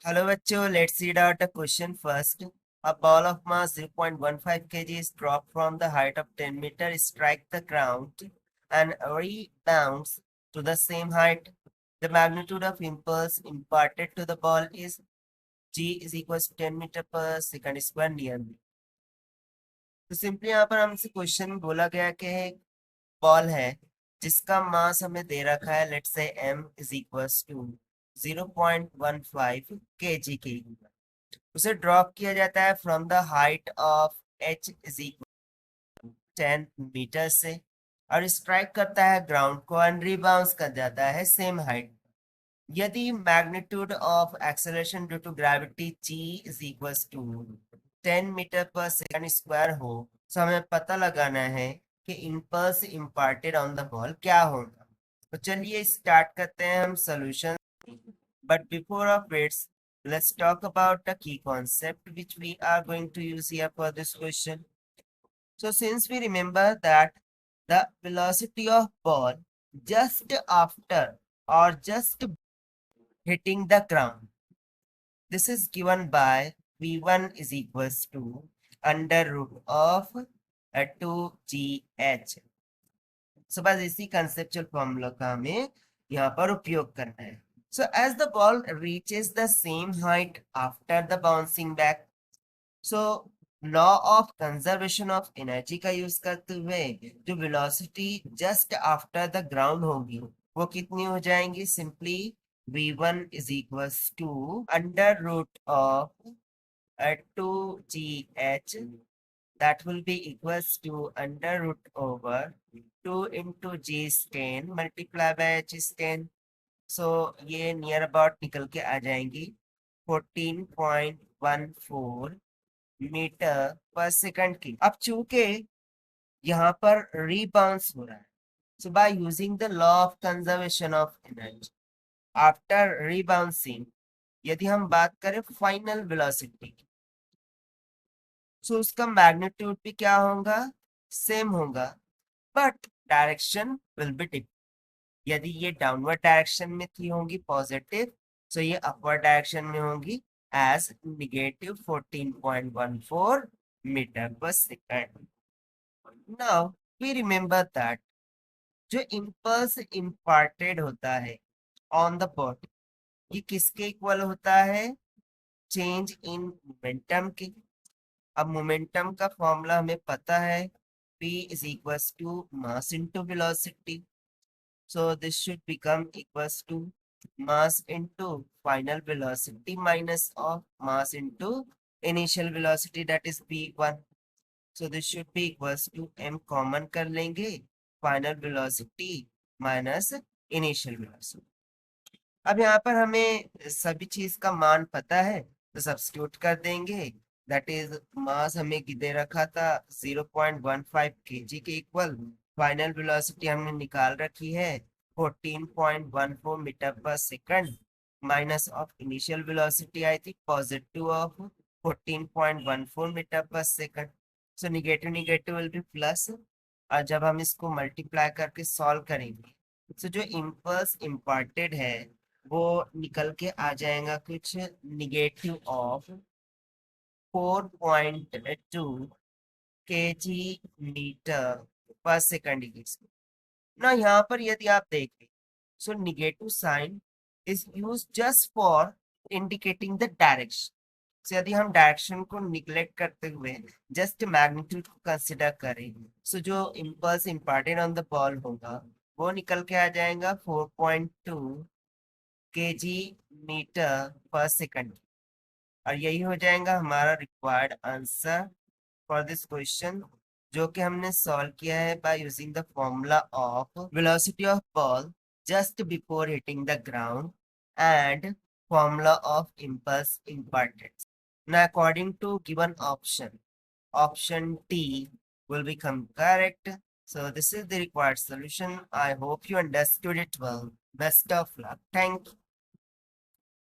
Hello bachcho, let's read out the question first. A ball of mass 0.15 kg is dropped from the height of 10 meters, strike the ground and rebounds to the same height. The magnitude of impulse imparted to the ball is g is equals to 10 meter per second square near me. तो simply यहाँ पर हमसे question बोला गया कि एक ball है जिसका मास हमें दे रखा है, let's say m is equals to 0.15 kg के, उसे ड्रॉप किया जाता है from the height of h is equal 10 meter से और स्ट्राइक करता है ग्राउंड को एंड रिबाउंस कर जाता है सेम हाइट। यदि magnitude of acceleration due to gravity g is equals to 10 meter पर सेकंड स्क्वायर हो, तो हमें पता लगाना है कि impulse imparted on the ball क्या होगा। तो चलिए स्टार्ट करते हैं हम solution, but before of it's let's talk about the key concept which we are going to use here for this question. So since we remember that the velocity of ball just after or just hitting the ground, this is given by v1 is equals to under root of 2gh. So बस इसी conceptual formula का हमें यहाँ पर उपयोग करना है. So as the ball reaches the same height after the bouncing back, so law of conservation of energy का यूज करते हुए जो velocity just after the ground होगी वो कितनी हो जाएंगी, simply v1 is equals to under root of 2gh, that will be equals to under root over 2 into g stan multiply by h stan. सो ये नियर अबाउट निकल के आ जाएंगी 14.14 meter पर सेकंड की। अब चूंकि यहाँ पर रीबाउंस हो रहा है, so by using the law of conservation of energy after rebouncing, यदि हम बात करें फाइनल वेलोसिटी की, सो उसका मैग्नीट्यूड भी क्या होगा, सेम होगा, but direction will be different. यदि ये डाउनवर्ड डायरेक्शन में थी होंगी पॉजिटिव, सो ये अपवर्ड डायरेक्शन में होंगी एज नेगेटिव 14.14 मीटर पर second. Now we remember that जो इम्पल्स इम्पार्टेड होता है ऑन द बॉडी, ये किसके इक्वल होता है, चेंज इन मोमेंटम के। अब मोमेंटम का फॉर्मूला हमें पता है, p is equals to mass into velocity. So this should become equals to mass into final velocity minus of mass into initial velocity, that is v1. So this should be equals to m common कर लेंगे, final velocity minus initial velocity. अब यहाँ पर हमें सभी चीज का मान पता है तो सब्स्टिट्यूट कर देंगे, दैट इज मास हमें दे रखा था 0.15 kg के इक्वल, फाइनल वेलोसिटी हमने निकाल रखी है 14.14 मीटर पर second, minus of initial velocity आई थी पॉजिटिव ऑफ 14.14 मीटर पर second. So negative negative will be plus, और जब हम इसको मल्टीप्लाई करके सॉल्व करेंगे तो जो इम्पल्स इम्पार्टेड है वो निकल के आ जाएगा कुछ निगेटिव ऑफ 4.2 kg मीटर पर सेकंड की। ना यहाँ पर यदि आप देखें, so negative sign is use just for indicating the direction. So यदि हम डायरेक्शन को निग्लेक्ट करते हुए जस्ट मैग्नीट्यूड को कंसिडर करें, सो जो impulse imparted on the ball होगा वो निकल के आ जाएगा 4.2 kg मीटर पर सेकंड, और यही हो जाएगा हमारा required answer for this question, जो कि हमने सॉल्व किया है by using the formula of velocity of ball just before hitting the ground and formula of impulse imparted. Now according to given option D will become correct. So this is the required solution. I hope you understood it well. Best of luck. Thank you.